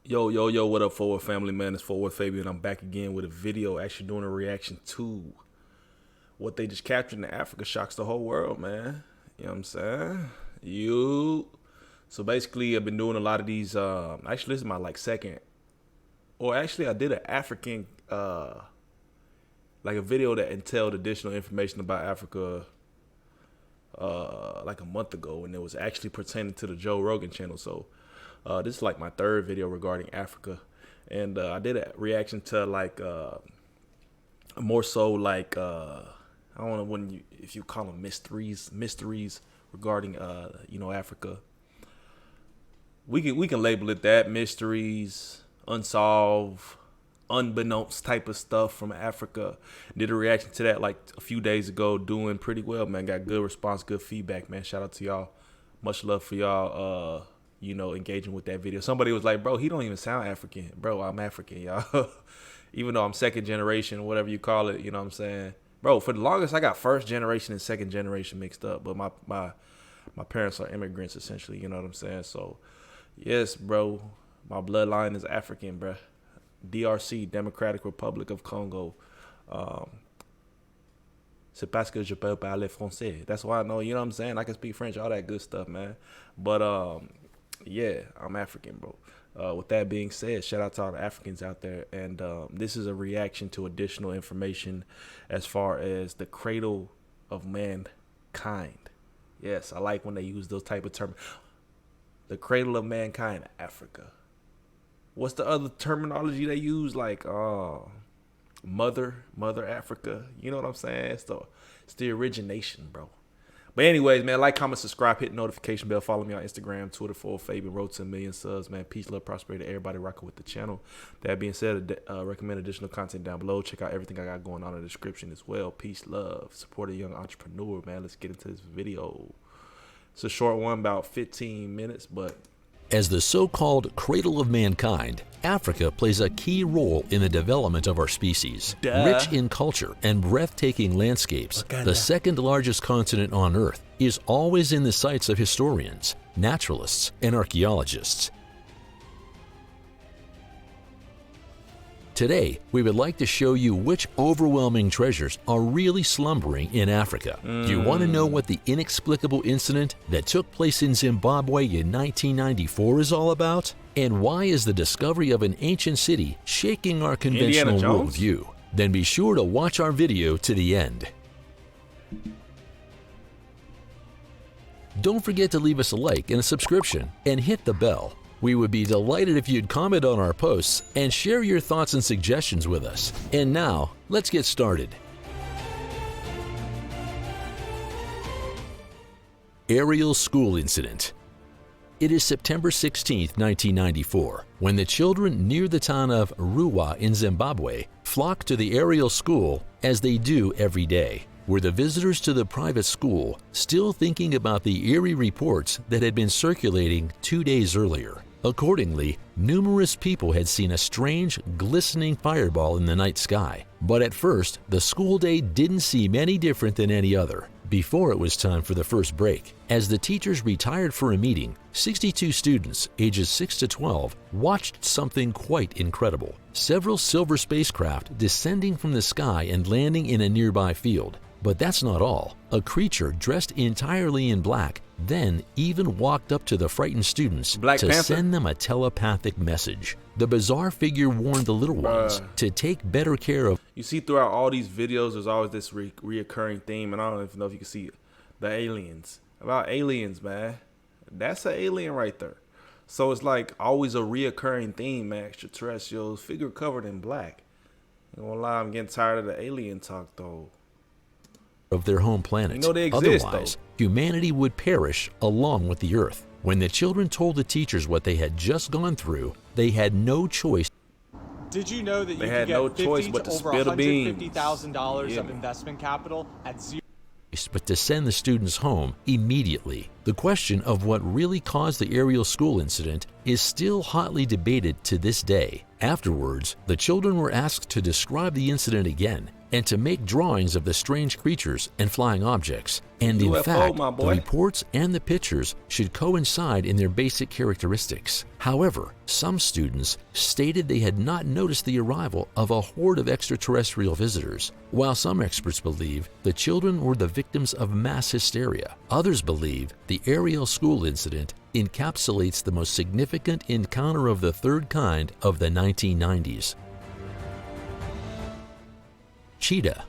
Yo, what up, Forward family, man? It's BigBossFabo, and I'm back again with a video actually doing a reaction to what they just captured in Africa. Shocks the whole world, man. You know what I'm saying? So basically, I've been doing a lot of these. Actually, this is my second, or actually, I did an African, like a video that entailed additional information about Africa, like a month ago, and it was actually pertaining to the Joe Rogan channel. So this is like my third video regarding Africa, and I did a reaction to more so I don't know if you call them mysteries regarding Africa. We can label it that, mysteries, unsolved, unbeknownst type of stuff from Africa. Did a reaction to that like a few days ago, doing pretty well, man. Got good response, good feedback, man. Shout out to y'all. Much love for y'all. Engaging with that video. Somebody was like, bro, he don't even sound African. Bro, I'm African, y'all. Even though I'm second generation, whatever you call it, you know what I'm saying? Bro, for the longest, I got first generation and second generation mixed up. But my parents are immigrants, essentially, you know what I'm saying? So, yes, bro, my bloodline is African, bro. DRC, Democratic Republic of Congo. C'est parce que je peux parler français. That's why I know, you know what I'm saying? I can speak French, all that good stuff, man. But, yeah, I'm African, bro. With that being said, shout out to all the Africans out there. And this is a reaction to additional information as far as the cradle of mankind. Yes, I like when they use those type of terms. The cradle of mankind, Africa. What's the other terminology they use? Like, mother Africa. You know what I'm saying? It's the origination, bro. But anyways, man, like, comment, subscribe, hit the notification bell, follow me on Instagram, Twitter, BigBossFabo, road to 1 million subs, man. Peace, love, prosperity to everybody rocking with the channel. That being said, recommend additional content down below. Check out everything I got going on in the description as well. Peace, love, support a young entrepreneur, man. Let's get into this video. It's a short one, about 15 minutes, but as the so-called cradle of mankind, Africa plays a key role in the development of our species. Rich in culture and breathtaking landscapes, the second largest continent on Earth is always in the sights of historians, naturalists, and archaeologists. Today, we would like to show you which overwhelming treasures are really slumbering in Africa. Do you want to know what the inexplicable incident that took place in Zimbabwe in 1994 is all about? And why is the discovery of an ancient city shaking our conventional worldview? Then be sure to watch our video to the end. Don't forget to leave us a like and a subscription, and hit the bell. We would be delighted if you'd comment on our posts and share your thoughts and suggestions with us. And now, let's get started. Aerial School Incident. It is September 16, 1994, when the children near the town of Ruwa in Zimbabwe flock to the aerial school as they do every day. Were the visitors to the private school still thinking about the eerie reports that had been circulating 2 days earlier? Accordingly, numerous people had seen a strange, glistening fireball in the night sky. But at first, the school day didn't seem any different than any other. Before it was time for the first break, as the teachers retired for a meeting, 62 students ages 6 to 12 watched something quite incredible. Several silver spacecraft descending from the sky and landing in a nearby field. But that's not all. A creature dressed entirely in black then even walked up to the frightened students to send them a telepathic message. The bizarre figure warned the little ones to take better care of. You see throughout all these videos, there's always this reoccurring theme, and I don't even know if you can see it. The aliens. About aliens, man. That's an alien right there. So it's like always a reoccurring theme, man. Extraterrestrials, figure covered in black. I ain't gonna lie, I'm getting tired of the alien talk, though. Of their home planet. You know they exist, otherwise, humanity would perish along with the Earth. When the children told the teachers what they had just gone through, they had no choice. Did you know that you had could get no choice but to over spill the beans. $150,000 of investment capital at zero? But to send the students home immediately. The question of what really caused the aerial school incident is still hotly debated to this day. Afterwards, the children were asked to describe the incident again, and to make drawings of the strange creatures and flying objects. And in UFO, fact, my the boy. reports and the pictures should coincide in their basic characteristics. However, some students stated they had not noticed the arrival of a horde of extraterrestrial visitors, while some experts believe the children were the victims of mass hysteria. Others believe the aerial school incident encapsulates the most significant encounter of the third kind of the 1990s. Cheetah.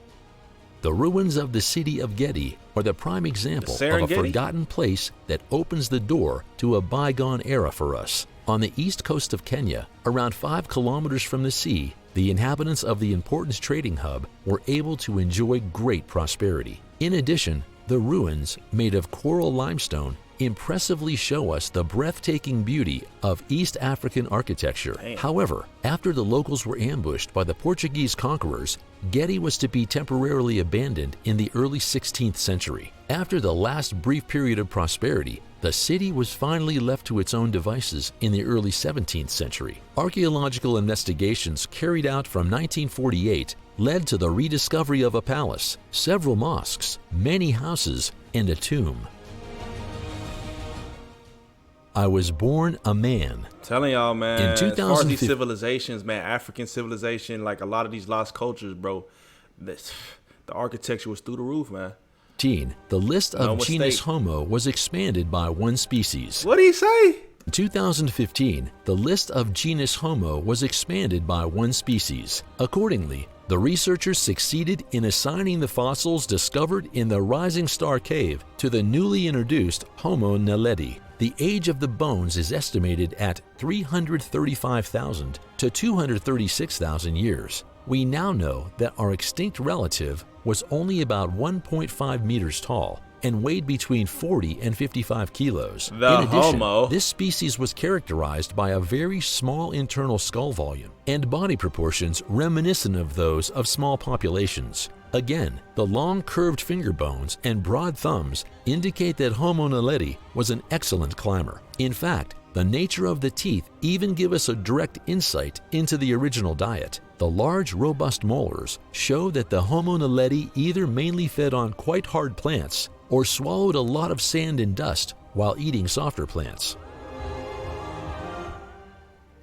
The ruins of the city of Getty are the prime example of a Serengeti? forgotten place that opens the door to a bygone era for us. On the east coast of Kenya, around 5 kilometers from the sea, the inhabitants of the important trading hub were able to enjoy great prosperity. In addition, the ruins, made of coral limestone, impressively show us the breathtaking beauty of East African architecture. Damn. However, after the locals were ambushed by the Portuguese conquerors, Getty was to be temporarily abandoned in the early 16th century. After the last brief period of prosperity, the city was finally left to its own devices in the early 17th century. Archaeological investigations carried out from 1948 led to the rediscovery of a palace, several mosques, many houses, and a tomb. I was born a man. Telling y'all, man, In as far as 2015 these civilizations, man, African civilization, like a lot of these lost cultures, bro, the architecture was through the roof, man. The list of No genus mistake. Homo was expanded by one species. What did he say? In 2015, the list of genus Homo was expanded by one species. Accordingly, the researchers succeeded in assigning the fossils discovered in the Rising Star Cave to the newly introduced Homo naledi. The age of the bones is estimated at 335,000 to 236,000 years. We now know that our extinct relative was only about 1.5 meters tall and weighed between 40 and 55 kilos. The In addition, Homo. this species was characterized by a very small internal skull volume and body proportions reminiscent of those of small populations. Again, the long curved finger bones and broad thumbs indicate that Homo naledi was an excellent climber. In fact, the nature of the teeth even give us a direct insight into the original diet. The large, robust molars show that the Homo naledi either mainly fed on quite hard plants or swallowed a lot of sand and dust while eating softer plants.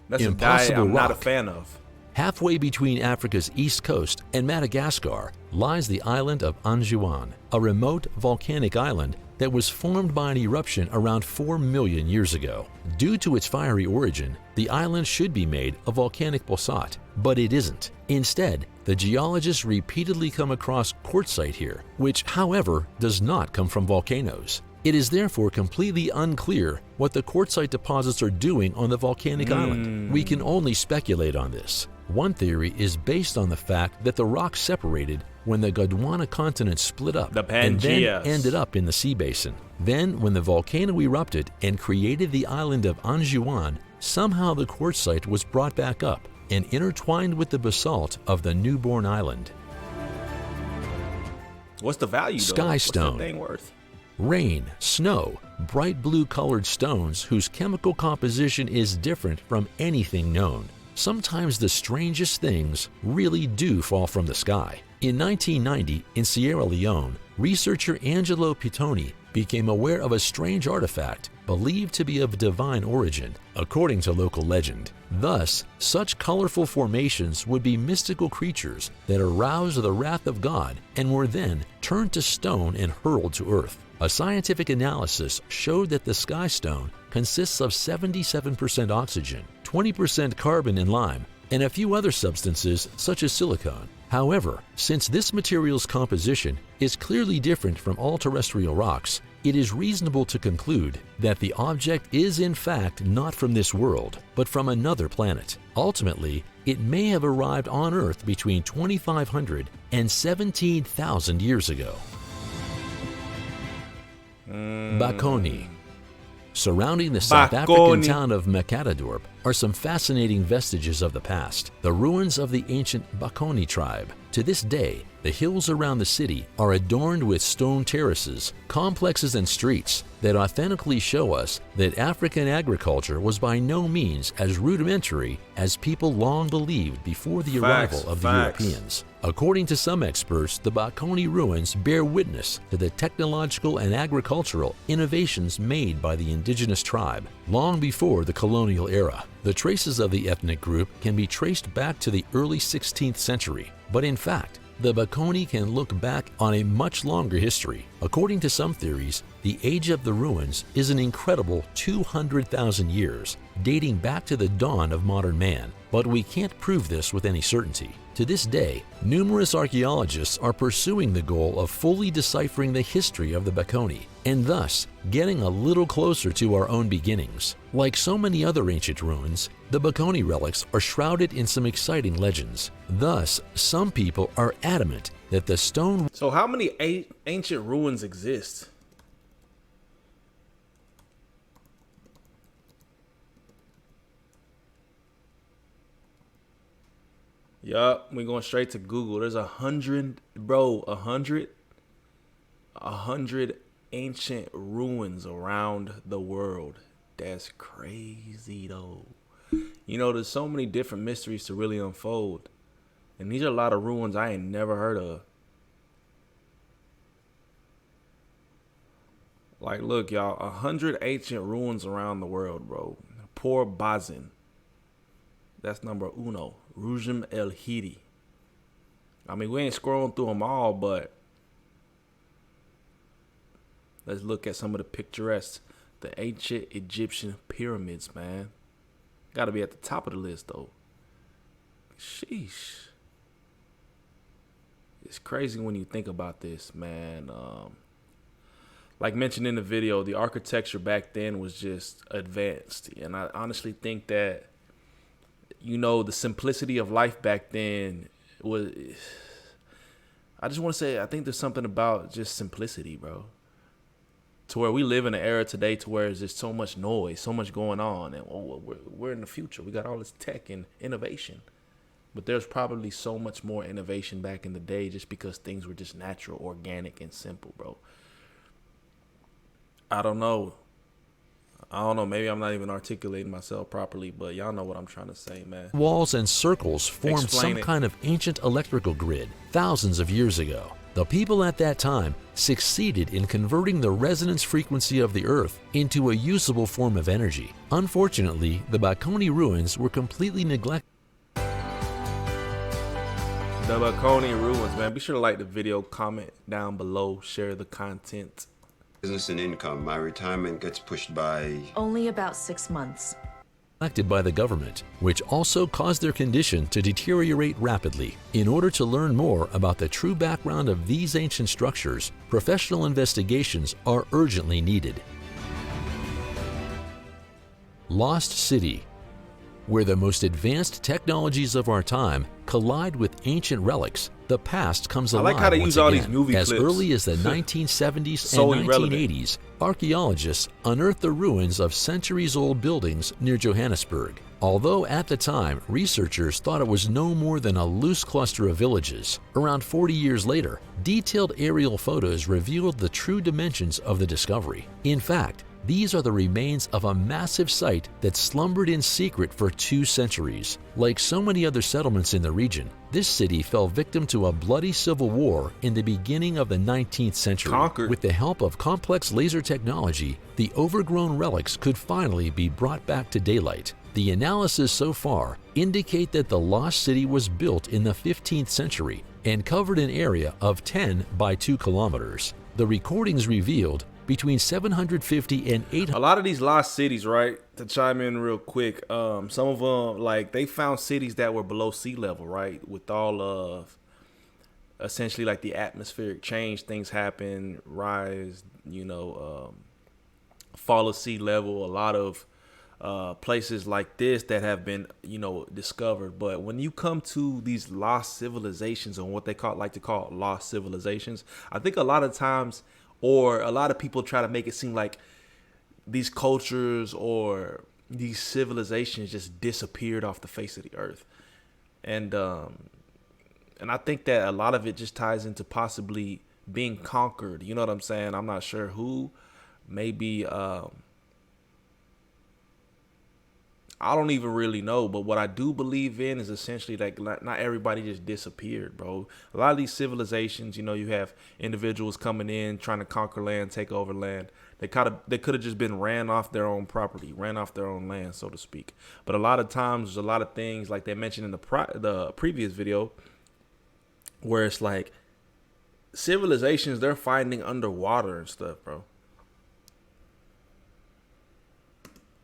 That's a Impossible diet I'm not a rock. fan of. Halfway between Africa's east coast and Madagascar lies the island of Anjouan, a remote volcanic island that was formed by an eruption around 4 million years ago. Due to its fiery origin, the island should be made of volcanic basalt, but it isn't. Instead, the geologists repeatedly come across quartzite here, which, however, does not come from volcanoes. It is therefore completely unclear what the quartzite deposits are doing on the volcanic island. We can only speculate on this. One theory is based on the fact that the rock separated when the Gondwana continent split up The and then Pangaeas. ended up in the sea basin. Then, when the volcano erupted and created the island of Anjouan, somehow the quartzite was brought back up and intertwined with the basalt of the newborn island. What's the value, though? What's Skystone. that thing worth? Rain, snow, bright blue colored stones whose chemical composition is different from anything known. Sometimes the strangest things really do fall from the sky. In 1990, in Sierra Leone, researcher Angelo Pittoni became aware of a strange artifact believed to be of divine origin, according to local legend. Thus, such colorful formations would be mystical creatures that aroused the wrath of God and were then turned to stone and hurled to earth. A scientific analysis showed that the Skystone consists of 77% oxygen, 20% carbon and lime, and a few other substances such as silicone. However, since this material's composition is clearly different from all terrestrial rocks, it is reasonable to conclude that the object is in fact not from this world, but from another planet. Ultimately, it may have arrived on Earth between 2,500 and 17,000 years ago. Bakoni. Surrounding the South African Bakoni. town of Makadadorp are some fascinating vestiges of the past, the ruins of the ancient Bakoni tribe. To this day, the hills around the city are adorned with stone terraces, complexes, and streets that authentically show us that African agriculture was by no means as rudimentary as people long believed before the arrival of the Europeans. According to some experts, the Bakoni ruins bear witness to the technological and agricultural innovations made by the indigenous tribe long before the colonial era. The traces of the ethnic group can be traced back to the early 16th century, but in fact, the Bakoni can look back on a much longer history. According to some theories, the age of the ruins is an incredible 200,000 years, dating back to the dawn of modern man, but we can't prove this with any certainty. To this day, numerous archaeologists are pursuing the goal of fully deciphering the history of the Bakoni, and thus getting a little closer to our own beginnings. Like so many other ancient ruins, the Bakoni relics are shrouded in some exciting legends. Thus, some people are adamant that the stone... So how many ancient ruins exist? Yup, we're going straight to Google. There's 100, bro, 100 ancient ruins around the world. That's crazy, though. You know, there's so many different mysteries to really unfold. And these are a lot of ruins I ain't never heard of. Like, look, y'all, 100 ancient ruins around the world, bro. Port Bazin. That's number uno. Rujem El Hidi. I mean, we ain't scrolling through them all, but let's look at some of the picturesque. The ancient Egyptian pyramids, man. Got to be at the top of the list, though. Sheesh. It's crazy when you think about this, man. Like mentioned in the video, the architecture back then was just advanced. And I honestly think that, you know, the simplicity of life back then was... I just want to say, I think there's something about just simplicity, bro. To where we live in an era today to where there's just so much noise, so much going on. And we're in the future. We got all this tech and innovation. But there's probably so much more innovation back in the day just because things were just natural, organic, and simple, bro. I don't know. Maybe I'm not even articulating myself properly, but y'all know what I'm trying to say, man. Walls and circles formed some kind of ancient electrical grid thousands of years ago. The people at that time succeeded in converting the resonance frequency of the earth into a usable form of energy. Unfortunately, the Bakoni ruins were completely neglected. The Bakoni ruins, man. Be sure to like the video, comment down below, share the content. Business and income. My retirement gets pushed by... Only about 6 months. Elected by the government, which also caused their condition to deteriorate rapidly. In order to learn more about the true background of these ancient structures, professional investigations are urgently needed. Lost City, where the most advanced technologies of our time collide with ancient relics, the past comes alive like how they use all these movie as clips. early as the 1970s So and irrelevant. 1980s, archaeologists unearthed the ruins of centuries-old buildings near Johannesburg. Although at the time, researchers thought it was no more than a loose cluster of villages, around 40 years later, detailed aerial photos revealed the true dimensions of the discovery. In fact, these are the remains of a massive site that slumbered in secret for 2 centuries. Like so many other settlements in the region, this city fell victim to a bloody civil war in the beginning of the 19th century. Conquered. With the help of complex laser technology, the overgrown relics could finally be brought back to daylight. The analysis so far indicate that the lost city was built in the 15th century and covered an area of 10 by 2 kilometers. The recordings revealed between 750 and 800. A lot of these lost cities, right, to chime in real quick, some of them, like, they found cities that were below sea level, right, with all of essentially like the atmospheric change, things happen, rise, you know, fall of sea level, a lot of places like this that have been, you know, discovered. But when you come to these lost civilizations, or what they like to call lost civilizations, I think a lot of times, or a lot of people try to make it seem like these cultures or these civilizations just disappeared off the face of the earth. And And I think that a lot of it just ties into possibly being conquered. You know what I'm saying? I'm not sure who. Maybe I don't even really know, but what I do believe in is essentially that not everybody just disappeared, bro. A lot of these civilizations, you have individuals coming in trying to conquer land, take over land. They could have just been ran off their own property, ran off their own land, so to speak. But a lot of times, there's a lot of things like they mentioned in the previous video, where it's like civilizations they're finding underwater and stuff, bro.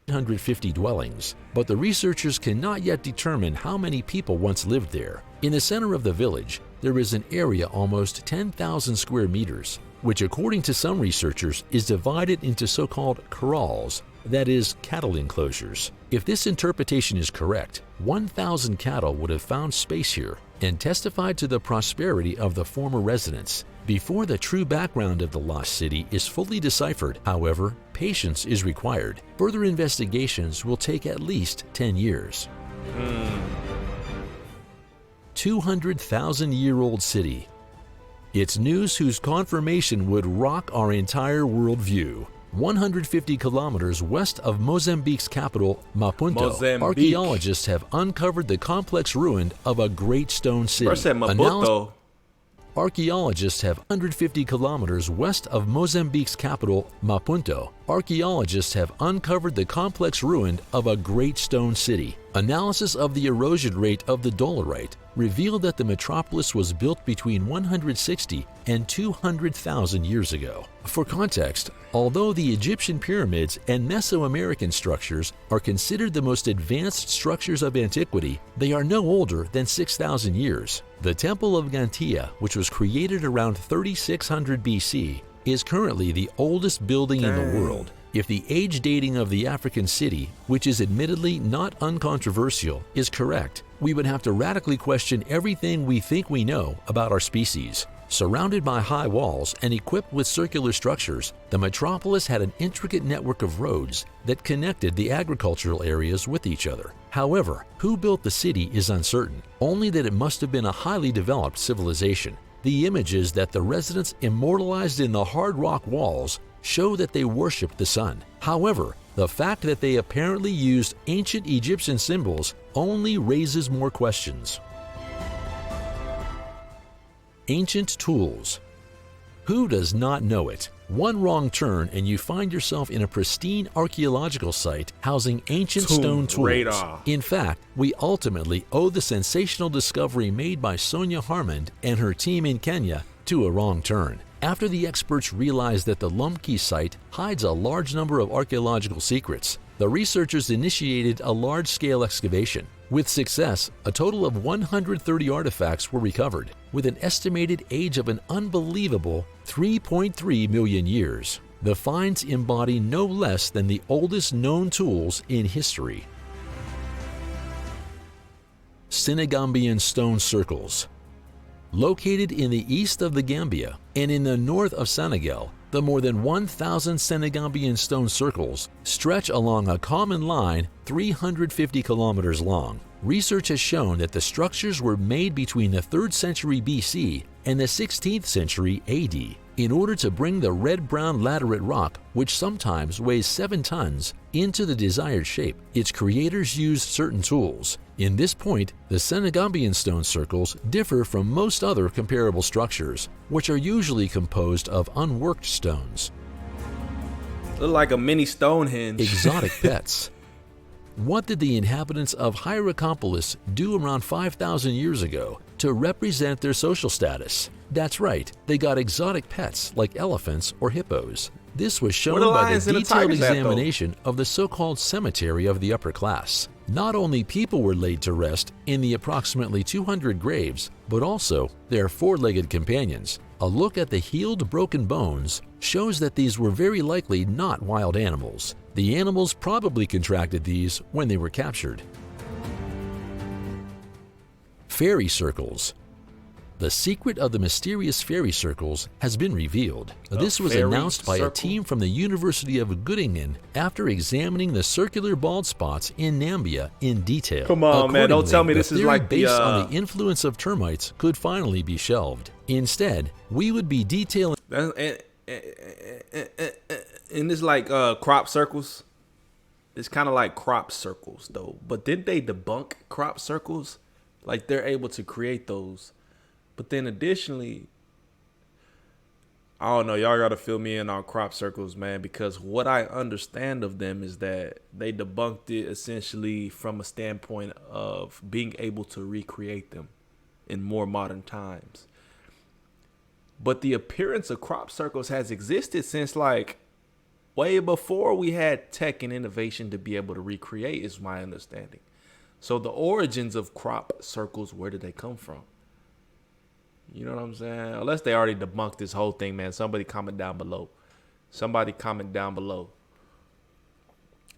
150 dwellings, but the researchers cannot yet determine how many people once lived there. In the center of the village, there is an area almost 10,000 square meters, which according to some researchers is divided into so-called corrals, that is, cattle enclosures. If this interpretation is correct, 1,000 cattle would have found space here and testified to the prosperity of the former residents. Before the true background of the lost city is fully deciphered, however, patience is required. Further investigations will take at least 10 years. 200,000-year-old city. It's news whose confirmation would rock our entire worldview. 150 kilometers west of Mozambique's capital, Maputo, archaeologists have uncovered the complex ruin of a great stone city. First said Maputo. Archaeologists have 150 kilometers west of Mozambique's capital, Maputo. Archaeologists have uncovered the complex ruin of a great stone city. Analysis of the erosion rate of the dolerite revealed that the metropolis was built between 160 and 200,000 years ago. For context, although the Egyptian pyramids and Mesoamerican structures are considered the most advanced structures of antiquity, they are no older than 6,000 years. The Temple of Gantia, which was created around 3600 BC, is currently the oldest building in the world. If the age dating of the African city, which is admittedly not uncontroversial, is correct, we would have to radically question everything we think we know about our species. Surrounded by high walls and equipped with circular structures, the metropolis had an intricate network of roads that connected the agricultural areas with each other. However, who built the city is uncertain, only that it must have been a highly developed civilization. The images that the residents immortalized in the hard rock walls show that they worshipped the sun. However, the fact that they apparently used ancient Egyptian symbols only raises more questions. Ancient tools. Who does not know it? One wrong turn and you find yourself in a pristine archaeological site housing ancient stone tools. Radar. In fact, we ultimately owe the sensational discovery made by Sonia Harmond and her team in Kenya to a wrong turn. After the experts realized that the Lumki site hides a large number of archaeological secrets, the researchers initiated a large-scale excavation. With success, a total of 130 artifacts were recovered, with an estimated age of an unbelievable 3.3 million years. The finds embody no less than the oldest known tools in history. Senegambian stone circles. Located in the east of the Gambia and in the north of Senegal, the more than 1,000 Senegambian stone circles stretch along a common line 350 kilometers long. Research has shown that the structures were made between the 3rd century BC and the 16th century AD in order to bring the red-brown laterite rock, which sometimes weighs 7 tons, into the desired shape. Its creators used certain tools. In this point, the Senegambian stone circles differ from most other comparable structures, which are usually composed of unworked stones. Look like a mini Stonehenge. Exotic pets. What did the inhabitants of Hierakonpolis do around 5,000 years ago to represent their social status? That's right, they got exotic pets like elephants or hippos. This was shown by the detailed examination of the so-called cemetery of the upper class. Not only people were laid to rest in the approximately 200 graves, but also their four-legged companions. A look at the healed broken bones shows that these were very likely not wild animals. The animals probably contracted these when they were captured. Fairy circles. The secret of the mysterious fairy circles has been revealed. This was fairy announced by a circle? team from the University of Göttingen after examining the circular bald spots in Nambia in detail. Come on, man, don't tell me the this is theory like the, based on the influence of termites could finally be shelved. Instead, we would be detailing and it's like crop circles. It's kind of like crop circles though. But didn't they debunk crop circles? Like they're able to create those. But then additionally, I don't know, y'all gotta fill me in on crop circles, man, because what I understand of them is that they debunked it essentially from a standpoint of being able to recreate them in more modern times. But the appearance of crop circles has existed since like way before we had tech and innovation to be able to recreate, is my understanding. So the origins of crop circles, where did they come from? You know what I'm saying? Unless they already debunked this whole thing, man. Somebody comment down below. Somebody comment down below.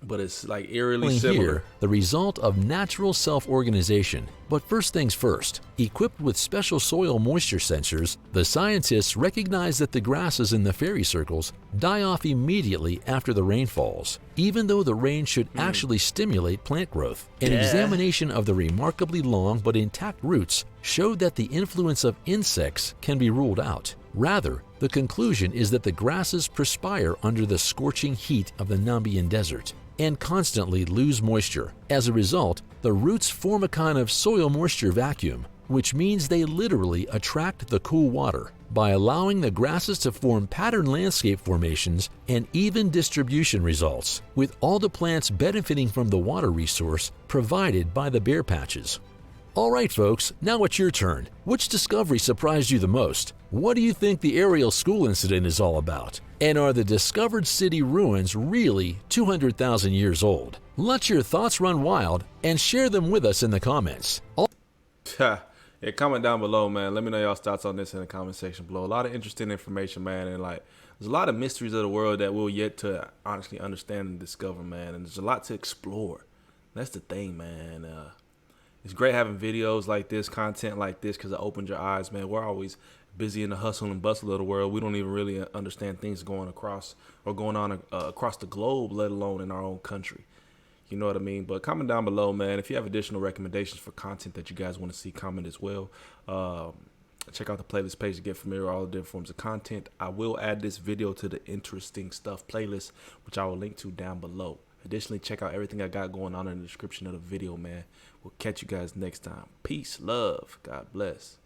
But it's like eerily similar. here the result of natural self-organization. But first things first, equipped with special soil moisture sensors, the scientists recognize that the grasses in the fairy circles die off immediately after the rain falls, even though the rain should actually stimulate plant growth. An examination of the remarkably long but intact roots showed that the influence of insects can be ruled out. Rather, the conclusion is that the grasses perspire under the scorching heat of the Nambian desert and constantly lose moisture. As a result, the roots form a kind of soil moisture vacuum, which means they literally attract the cool water by allowing the grasses to form pattern landscape formations and even distribution results, with all the plants benefiting from the water resource provided by the bare patches. Alright folks, now it's your turn. Which discovery surprised you the most? What do you think the aerial school incident is all about? And are the discovered city ruins really 200,000 years old? Let your thoughts run wild and share them with us in the comments. Yeah, comment down below, man. Let me know y'all's thoughts on this in the comment section below. A lot of interesting information, man, and like there's a lot of mysteries of the world that we'll yet to honestly understand and discover, man. And there's a lot to explore. That's the thing, man. It's great having videos like this, content like this, because it opens your eyes, man. We're always busy in the hustle and bustle of the world. We don't even really understand things going across or going on across the globe, let alone in our own country. You know what I mean? But comment down below, man. If you have additional recommendations for content that you guys want to see, comment as well. Check out the playlist page to get familiar with all the different forms of content. I will add this video to the interesting stuff playlist, which I will link to down below. Additionally, check out everything I got going on in the description of the video, man. We'll catch you guys next time. Peace, love, God bless.